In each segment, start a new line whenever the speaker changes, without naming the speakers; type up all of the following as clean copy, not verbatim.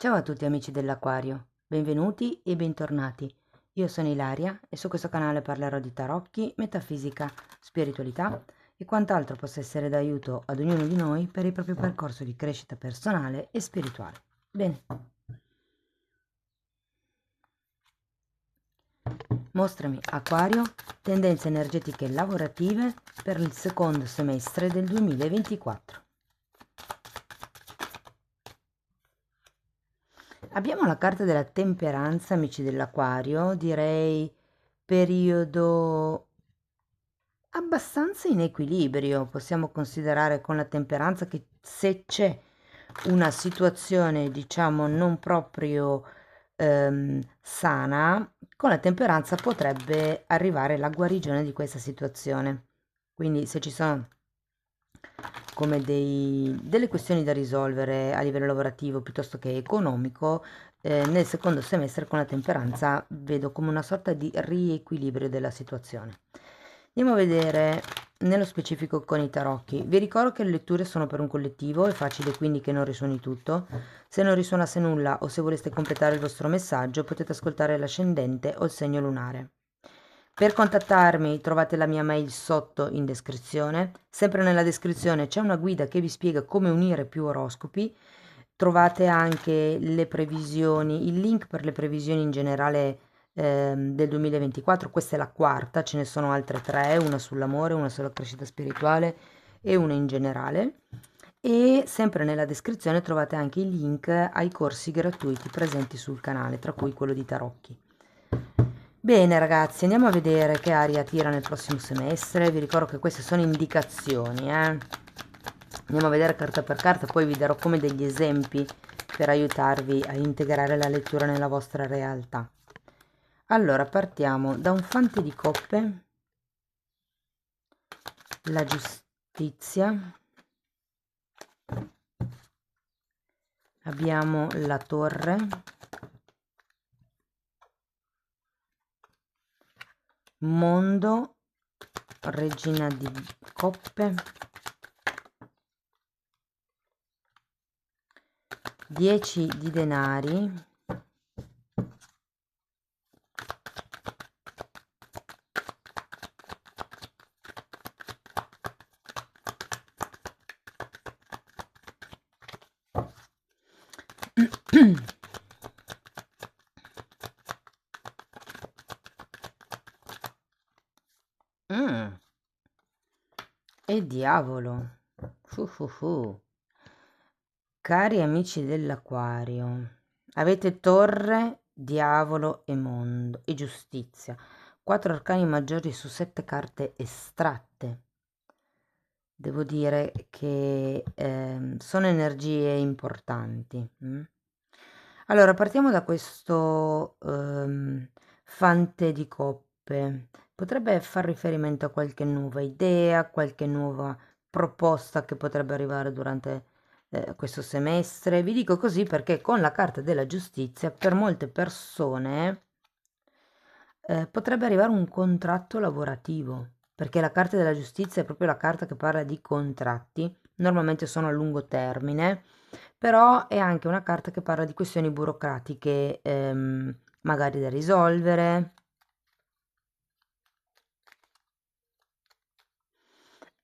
Ciao a tutti amici dell'Aquario, benvenuti e bentornati. Io sono Ilaria e su questo canale parlerò di tarocchi, metafisica, spiritualità e quant'altro possa essere d'aiuto ad ognuno di noi per il proprio percorso di crescita personale e spirituale. Bene, mostrami Acquario, tendenze energetiche lavorative per il secondo semestre del 2024. Abbiamo la carta della temperanza, amici dell'Aquario, direi periodo abbastanza in equilibrio. Possiamo considerare con la temperanza che se c'è una situazione, diciamo, non proprio sana, con la temperanza potrebbe arrivare la guarigione di questa situazione. Quindi se ci sono come delle questioni da risolvere a livello lavorativo piuttosto che economico, nel secondo semestre con la temperanza vedo come una sorta di riequilibrio della situazione. Andiamo a vedere nello specifico con i tarocchi. Vi ricordo che le letture sono per un collettivo, è facile quindi che non risuoni tutto. Se non risuonasse nulla o se voleste completare il vostro messaggio potete ascoltare l'ascendente o il segno lunare. Per contattarmi trovate la mia mail sotto in descrizione. Sempre nella descrizione c'è una guida che vi spiega come unire più oroscopi. Trovate anche le previsioni, il link per le previsioni in generale del 2024. Questa è la quarta, ce ne sono altre tre, una sull'amore, una sulla crescita spirituale e una in generale. E sempre nella descrizione trovate anche i link ai corsi gratuiti presenti sul canale, tra cui quello di tarocchi. Bene ragazzi, andiamo a vedere che aria tira nel prossimo semestre. Vi ricordo che queste sono indicazioni, Andiamo a vedere carta per carta, poi vi darò come degli esempi per aiutarvi a integrare la lettura nella vostra realtà. Allora, partiamo da un fante di coppe, la giustizia, abbiamo la torre, mondo, regina di coppe, 10 di denari, mm, e diavolo. Fu fu fu. Cari amici dell'Aquario, avete torre, diavolo e mondo e giustizia. 4 arcani maggiori su 7 carte estratte. Devo dire che sono energie importanti. Allora, partiamo da questo fante di coppe. Potrebbe far riferimento a qualche nuova idea, qualche nuova proposta che potrebbe arrivare durante questo semestre. Vi dico così perché con la carta della giustizia per molte persone potrebbe arrivare un contratto lavorativo, perché la carta della giustizia è proprio la carta che parla di contratti, normalmente sono a lungo termine, però è anche una carta che parla di questioni burocratiche, magari da risolvere.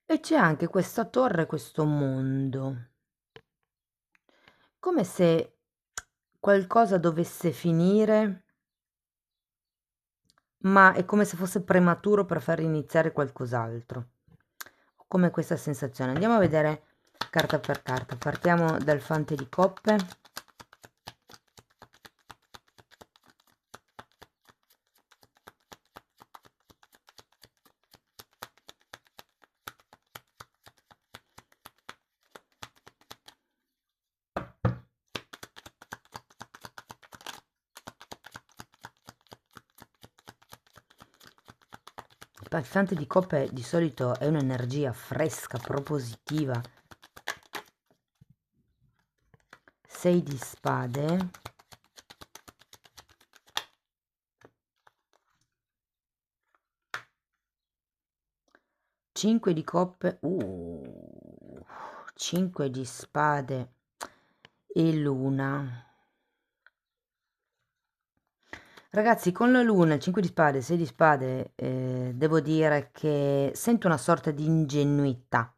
E c'è anche questa torre, questo mondo. Come se qualcosa dovesse finire, ma è come se fosse prematuro per far iniziare qualcos'altro. Ho come questa sensazione. Andiamo a vedere carta per carta. Partiamo dal fante di coppe. Il fante di coppe di solito è un'energia fresca, propositiva. 6 di spade. Cinque di coppe. 5 di spade e luna. Ragazzi, con la luna, il 5 di spade, 6 di spade, devo dire che sento una sorta di ingenuità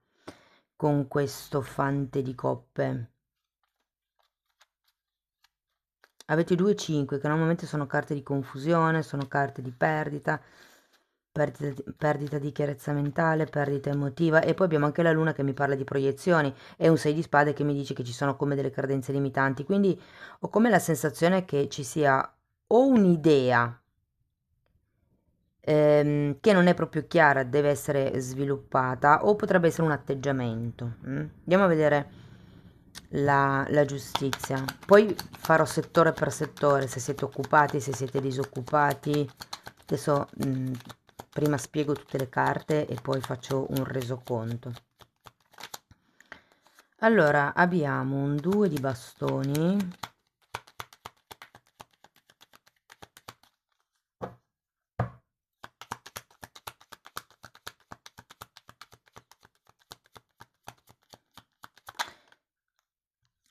con questo fante di coppe. Avete 2 e 5 che normalmente sono carte di confusione, sono carte di perdita, perdita di chiarezza mentale, perdita emotiva e poi abbiamo anche la luna che mi parla di proiezioni e un 6 di spade che mi dice che ci sono come delle credenze limitanti, quindi ho come la sensazione che ci sia o un'idea che non è proprio chiara, deve essere sviluppata o potrebbe essere un atteggiamento. Andiamo a vedere la giustizia. Poi farò settore per settore, se siete occupati, se siete disoccupati. Adesso prima spiego tutte le carte e poi faccio un resoconto. Allora, abbiamo un 2 di bastoni.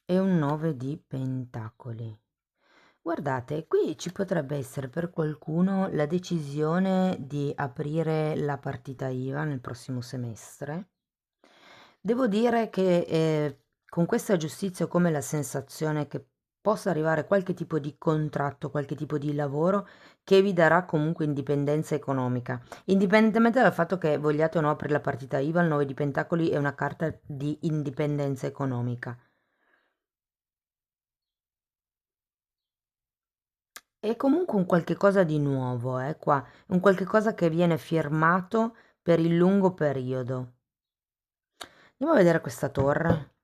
E un 9 di pentacoli. Guardate, qui ci potrebbe essere per qualcuno la decisione di aprire la partita IVA nel prossimo semestre. Devo dire che con questa giustizia ho come la sensazione che possa arrivare qualche tipo di contratto, qualche tipo di lavoro che vi darà comunque indipendenza economica. Indipendentemente dal fatto che vogliate o no aprire la partita IVA, il 9 di pentacoli è una carta di indipendenza economica. È comunque un qualche cosa di nuovo, qua, un qualche cosa che viene firmato per il lungo periodo. Andiamo a vedere questa torre.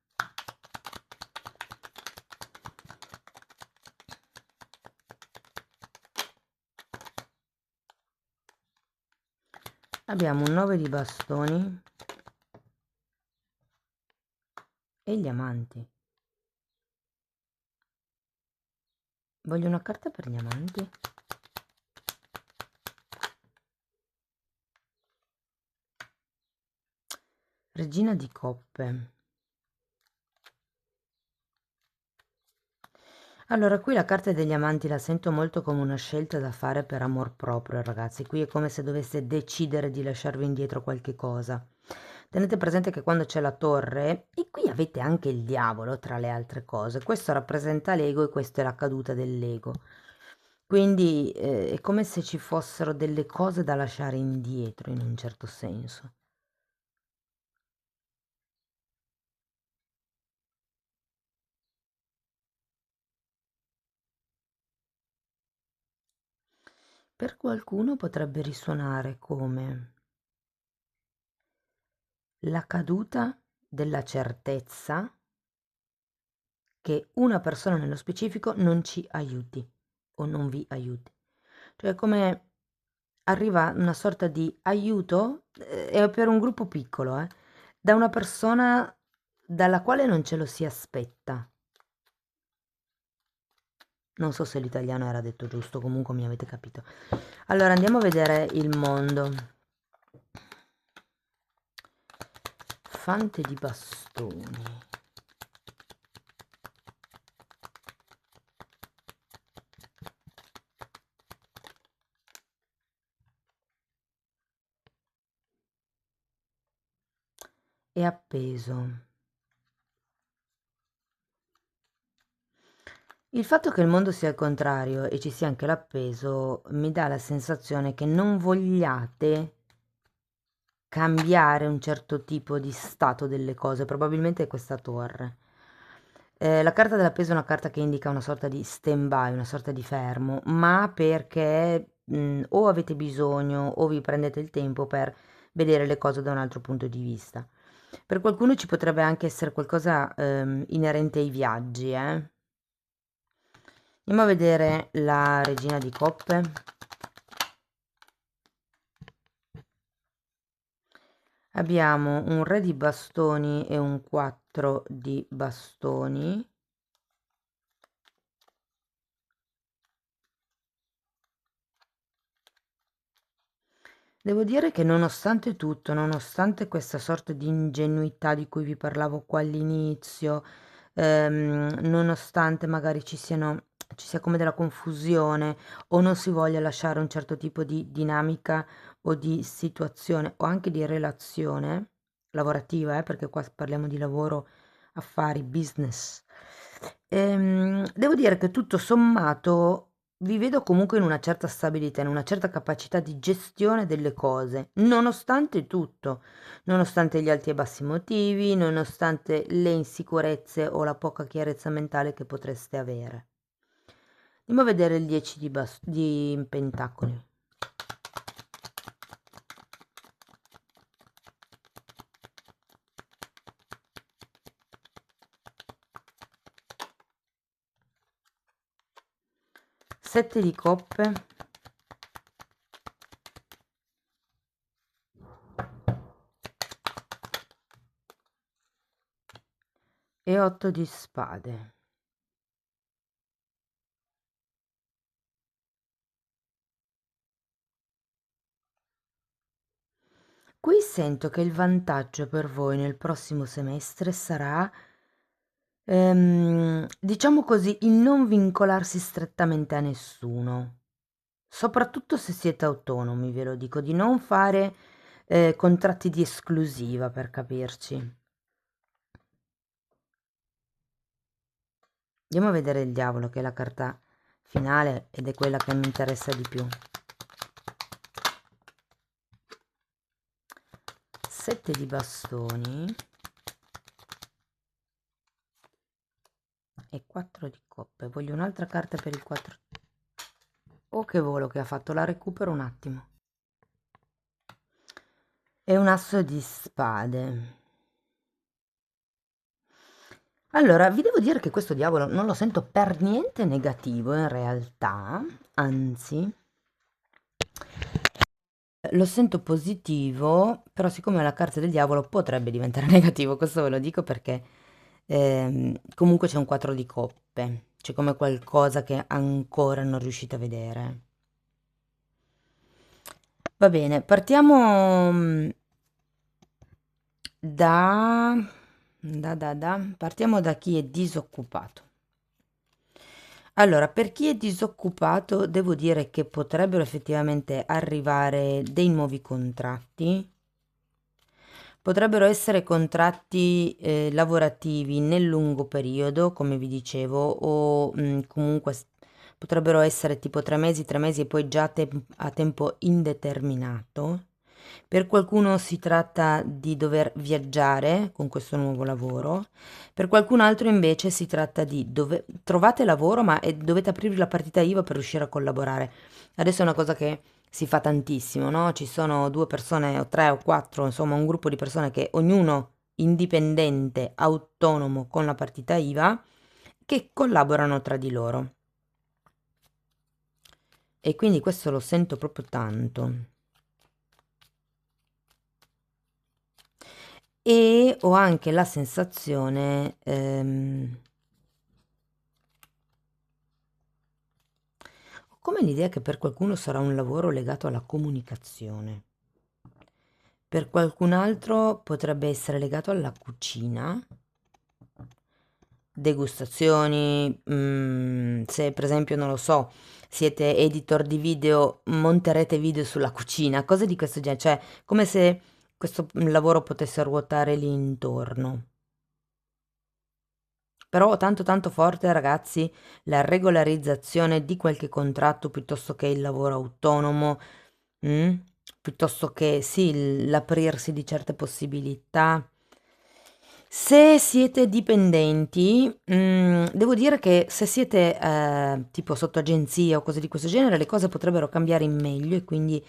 Abbiamo un 9 di bastoni e gli amanti. Voglio una carta per gli amanti. Regina di coppe. Allora, qui la carta degli amanti la sento molto come una scelta da fare per amor proprio, ragazzi. Qui è come se doveste decidere di lasciarvi indietro qualche cosa. Tenete presente che quando c'è la torre, e qui avete anche il diavolo tra le altre cose, questo rappresenta l'ego e questa è la caduta dell'ego. Quindi è come se ci fossero delle cose da lasciare indietro in un certo senso. Per qualcuno potrebbe risuonare come la caduta della certezza che una persona nello specifico non ci aiuti o non vi aiuti. Cioè come arriva una sorta di aiuto, è per un gruppo piccolo, da una persona dalla quale non ce lo si aspetta. Non so se l'italiano era detto giusto, comunque mi avete capito. Allora andiamo a vedere il mondo. Fante di bastoni. È appeso. Il fatto che il mondo sia il contrario e ci sia anche l'appeso mi dà la sensazione che non vogliate cambiare un certo tipo di stato delle cose, probabilmente è questa torre. La carta dell'appeso è una carta che indica una sorta di stand-by, una sorta di fermo, ma perché o avete bisogno o vi prendete il tempo per vedere le cose da un altro punto di vista. Per qualcuno ci potrebbe anche essere qualcosa inerente ai viaggi, eh. Andiamo a vedere la regina di coppe. Abbiamo un re di bastoni e un 4 di bastoni. Devo dire che nonostante tutto, nonostante questa sorta di ingenuità di cui vi parlavo qua all'inizio, nonostante magari ci sia come della confusione o non si voglia lasciare un certo tipo di dinamica o di situazione o anche di relazione lavorativa, perché qua parliamo di lavoro, affari, business. Devo dire che tutto sommato vi vedo comunque in una certa stabilità, in una certa capacità di gestione delle cose, nonostante tutto, nonostante gli alti e bassi motivi, nonostante le insicurezze o la poca chiarezza mentale che potreste avere. Andiamo a vedere il 10 di pentacoli. Sette di coppe. E 8 di spade. Qui sento che il vantaggio per voi nel prossimo semestre sarà, diciamo così, il non vincolarsi strettamente a nessuno. Soprattutto se siete autonomi, ve lo dico, di non fare contratti di esclusiva, per capirci. Andiamo a vedere il diavolo, che è la carta finale ed è quella che mi interessa di più. 7 di bastoni e 4 di coppe. Voglio un'altra carta per il 4. Oh, che volo che ha fatto, la recupero un attimo. E un asso di spade. Allora, vi devo dire che questo diavolo non lo sento per niente negativo in realtà, anzi, lo sento positivo, però siccome è la carta del diavolo potrebbe diventare negativo, questo ve lo dico perché comunque c'è un 4 di coppe, c'è come qualcosa che ancora non riuscite a vedere. Va bene, partiamo partiamo da chi è disoccupato. Allora, per chi è disoccupato, devo dire che potrebbero effettivamente arrivare dei nuovi contratti. Potrebbero essere contratti lavorativi nel lungo periodo, come vi dicevo, o comunque potrebbero essere tipo 3 mesi e poi già a tempo indeterminato. Per qualcuno si tratta di dover viaggiare con questo nuovo lavoro, per qualcun altro invece si tratta di dove trovate lavoro ma dovete aprirvi la partita IVA per riuscire a collaborare. Adesso è una cosa che si fa tantissimo, no? Ci sono 2 persone o 3 o 4, insomma un gruppo di persone che ognuno indipendente, autonomo con la partita IVA, che collaborano tra di loro. E quindi questo lo sento proprio tanto. E ho anche la sensazione ho come l'idea che per qualcuno sarà un lavoro legato alla comunicazione, per qualcun altro potrebbe essere legato alla cucina, degustazioni, se per esempio, non lo so, siete editor di video, monterete video sulla cucina, cose di questo genere, cioè come se questo lavoro potesse ruotare lì intorno. Però tanto tanto forte, ragazzi, la regolarizzazione di qualche contratto piuttosto che il lavoro autonomo, mm? Piuttosto che sì, l'aprirsi di certe possibilità. Se siete dipendenti, devo dire che se siete tipo sotto agenzia o cose di questo genere, le cose potrebbero cambiare in meglio e quindi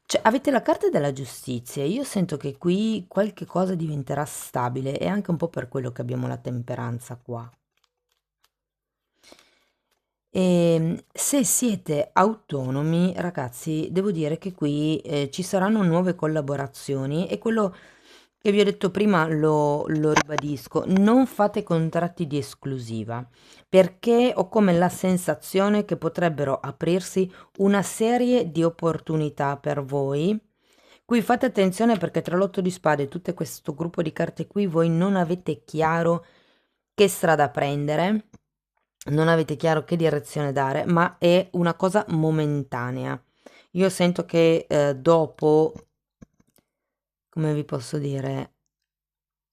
cioè, avete la carta della giustizia. Io sento che qui qualche cosa diventerà stabile e anche un po' per quello che abbiamo la temperanza qua. Se siete autonomi, ragazzi, devo dire che qui ci saranno nuove collaborazioni e quello che vi ho detto prima lo ribadisco, non fate contratti di esclusiva perché ho come la sensazione che potrebbero aprirsi una serie di opportunità per voi. Qui fate attenzione perché tra l'otto di spade e tutto questo gruppo di carte qui voi non avete chiaro che strada prendere non avete chiaro che direzione dare, ma è una cosa momentanea. Io sento che dopo, come vi posso dire,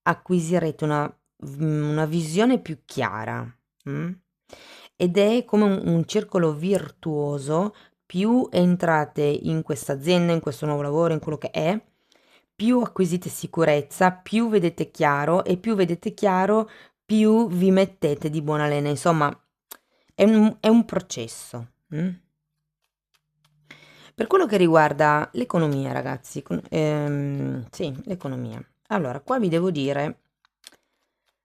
acquisirete una visione più chiara, mm? Ed è come un circolo virtuoso, più entrate in questa azienda, in questo nuovo lavoro, in quello che è, più acquisite sicurezza, più vedete chiaro e più vedete chiaro, più vi mettete di buona lena. Insomma, è un processo. Per quello che riguarda l'economia, ragazzi, sì, l'economia. Allora, qua vi devo dire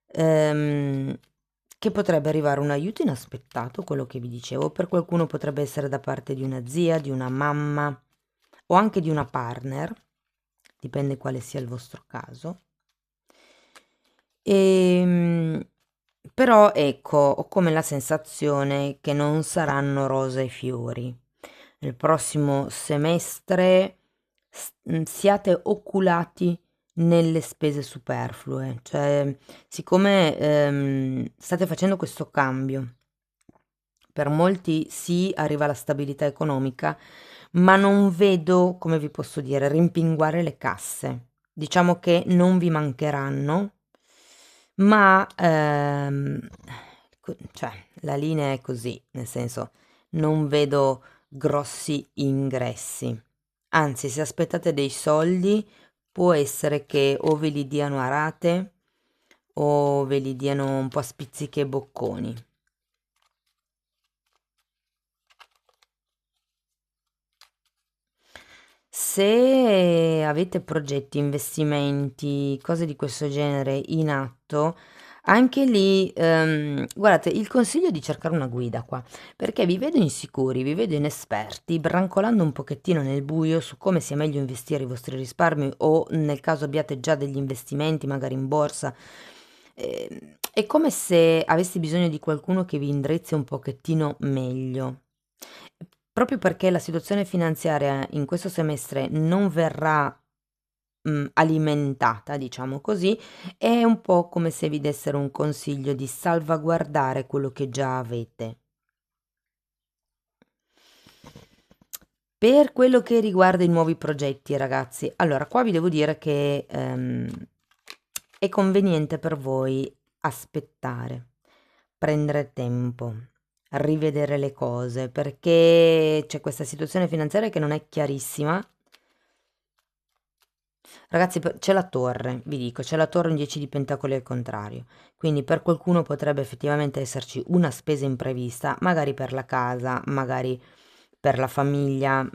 ehm, che potrebbe arrivare un aiuto inaspettato, quello che vi dicevo, per qualcuno potrebbe essere da parte di una zia, di una mamma o anche di una partner, dipende quale sia il vostro caso. Ehm, Però ecco, ho come la sensazione che non saranno rose e fiori. Nel prossimo semestre siate oculati nelle spese superflue, cioè siccome state facendo questo cambio, per molti sì, arriva la stabilità economica, ma non vedo, come vi posso dire, rimpinguare le casse. Diciamo che non vi mancheranno, ma cioè, la linea è così, nel senso, non vedo grossi ingressi. Anzi, se aspettate dei soldi, può essere che o ve li diano a rate o ve li diano un po' a spizzichi e bocconi. Se avete progetti, investimenti, cose di questo genere in atto, anche lì, guardate, il consiglio è di cercare una guida qua, perché vi vedo insicuri, vi vedo inesperti, brancolando un pochettino nel buio su come sia meglio investire i vostri risparmi o nel caso abbiate già degli investimenti, magari in borsa. È come se avessi bisogno di qualcuno che vi indirizzi un pochettino meglio. Proprio perché la situazione finanziaria in questo semestre non verrà, alimentata, diciamo così, è un po' come se vi dessero un consiglio di salvaguardare quello che già avete. Per quello che riguarda i nuovi progetti, ragazzi, allora qua vi devo dire che, è conveniente per voi aspettare, prendere tempo, rivedere le cose, perché c'è questa situazione finanziaria che non è chiarissima. Ragazzi, c'è la torre, vi dico, c'è la torre in 10 di pentacoli al contrario. Quindi per qualcuno potrebbe effettivamente esserci una spesa imprevista, magari per la casa, magari per la famiglia,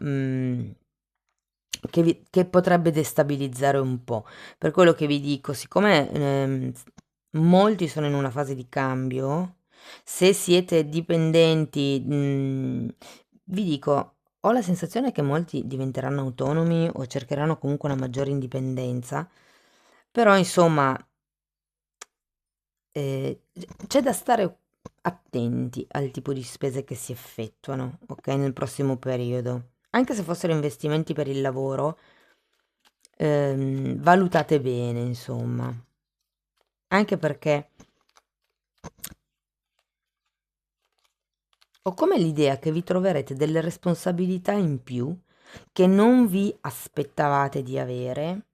che potrebbe destabilizzare un po'. Per quello che vi dico, siccome molti sono in una fase di cambio, se siete dipendenti, vi dico, ho la sensazione che molti diventeranno autonomi o cercheranno comunque una maggiore indipendenza, però insomma c'è da stare attenti al tipo di spese che si effettuano, ok, nel prossimo periodo. Anche se fossero investimenti per il lavoro, valutate bene, insomma. Anche perché ho come l'idea che vi troverete delle responsabilità in più che non vi aspettavate di avere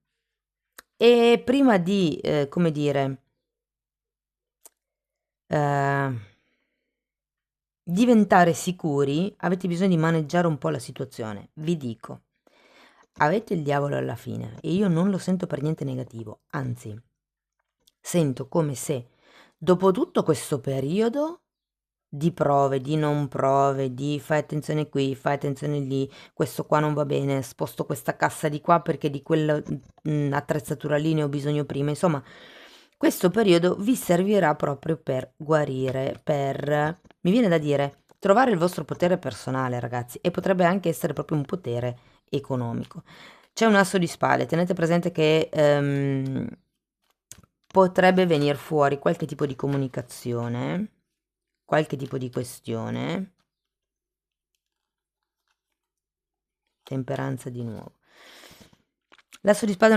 e prima di, come dire, eh, diventare sicuri, avete bisogno di maneggiare un po' la situazione. Vi dico, avete il diavolo alla fine e io non lo sento per niente negativo, anzi, sento come se dopo tutto questo periodo di prove, di non prove, di fai attenzione qui, fai attenzione lì, questo qua non va bene, sposto questa cassa di qua perché di quella attrezzatura lì ne ho bisogno prima. Insomma, questo periodo vi servirà proprio per guarire, per, mi viene da dire, trovare il vostro potere personale, ragazzi, e potrebbe anche essere proprio un potere economico. C'è un asso di spade, tenete presente che potrebbe venire fuori qualche tipo di comunicazione, qualche tipo di questione. Temperanza di nuovo. L'asso di spade è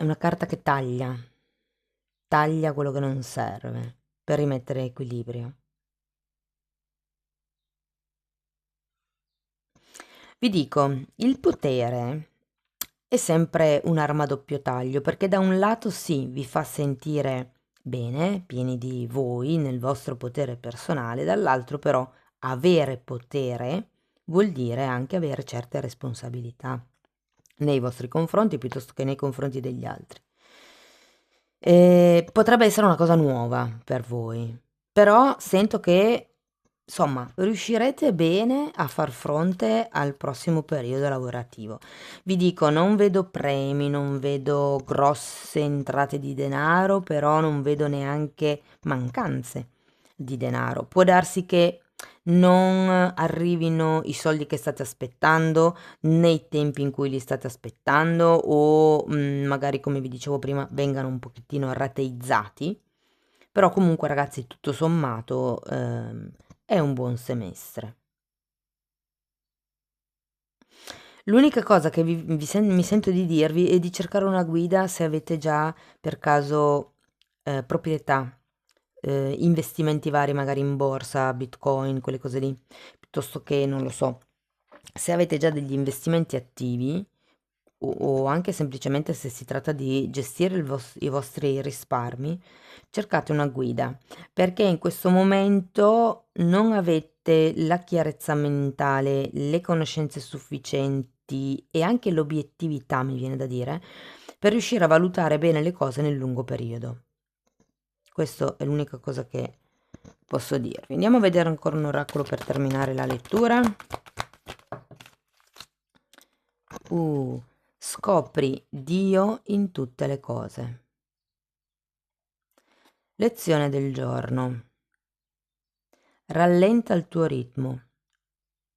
una carta che taglia quello che non serve per rimettere equilibrio. Vi dico, il potere è sempre un'arma a doppio taglio, perché da un lato sì, vi fa sentire bene, pieni di voi, nel vostro potere personale, dall'altro però avere potere vuol dire anche avere certe responsabilità nei vostri confronti piuttosto che nei confronti degli altri. Potrebbe essere una cosa nuova per voi, però sento che, insomma, riuscirete bene a far fronte al prossimo periodo lavorativo. Vi dico, non vedo premi, non vedo grosse entrate di denaro, però non vedo neanche mancanze di denaro. Può darsi che non arrivino i soldi che state aspettando nei tempi in cui li state aspettando o magari, come vi dicevo prima, vengano un pochettino rateizzati. Però comunque ragazzi, tutto sommato è un buon semestre. L'unica cosa che mi sento di dirvi è di cercare una guida se avete già per caso proprietà, investimenti vari magari in borsa, Bitcoin, quelle cose lì, piuttosto che, non lo so, se avete già degli investimenti attivi o anche semplicemente se si tratta di gestire i vostri risparmi, cercate una guida, perché in questo momento non avete la chiarezza mentale, le conoscenze sufficienti e anche l'obiettività, mi viene da dire, per riuscire a valutare bene le cose nel lungo periodo. Questo è l'unica cosa che posso dirvi. Andiamo a vedere ancora un oracolo per terminare la lettura. Scopri Dio in tutte le cose. Lezione del giorno. Rallenta il tuo ritmo.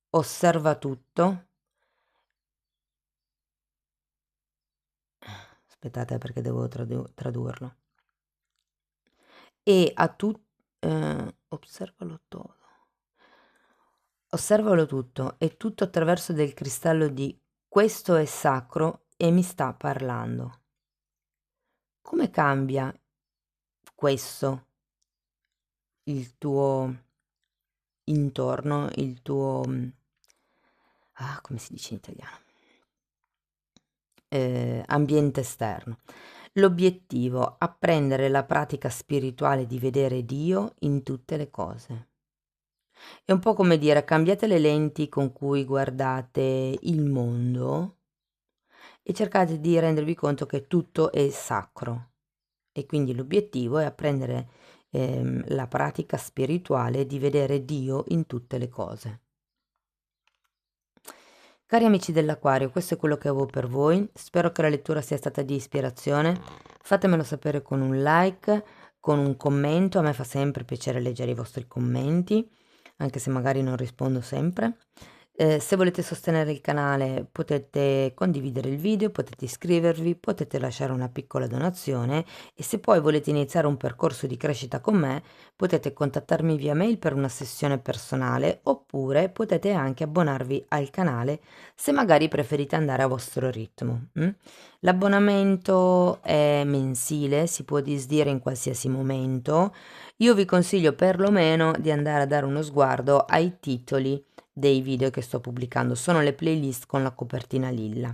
Osserva tutto. Aspettate perché devo tradurlo. E a tutto... osservalo tutto. Osservalo tutto e tutto attraverso del cristallo di questo è sacro e mi sta parlando. Come cambia questo il tuo intorno, il tuo... come si dice in italiano? Ambiente esterno. L'obiettivo, apprendere la pratica spirituale di vedere Dio in tutte le cose. È un po' come dire, cambiate le lenti con cui guardate il mondo e cercate di rendervi conto che tutto è sacro. E quindi l'obiettivo è apprendere la pratica spirituale di vedere Dio in tutte le cose. Cari amici dell'Aquario, questo è quello che avevo per voi. Spero che la lettura sia stata di ispirazione. Fatemelo sapere con un like, con un commento. A me fa sempre piacere leggere i vostri commenti, anche se magari non rispondo sempre. Se volete sostenere il canale potete condividere il video, potete iscrivervi, potete lasciare una piccola donazione e se poi volete iniziare un percorso di crescita con me potete contattarmi via mail per una sessione personale oppure potete anche abbonarvi al canale se magari preferite andare a vostro ritmo. L'abbonamento è mensile, si può disdire in qualsiasi momento. Io vi consiglio perlomeno di andare a dare uno sguardo ai titoli dei video che sto pubblicando, sono le playlist con la copertina lilla.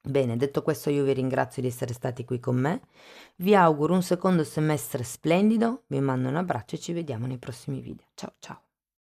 Bene, detto questo io vi ringrazio di essere stati qui con me, vi auguro un secondo semestre splendido, vi mando un abbraccio e ci vediamo nei prossimi video. Ciao ciao!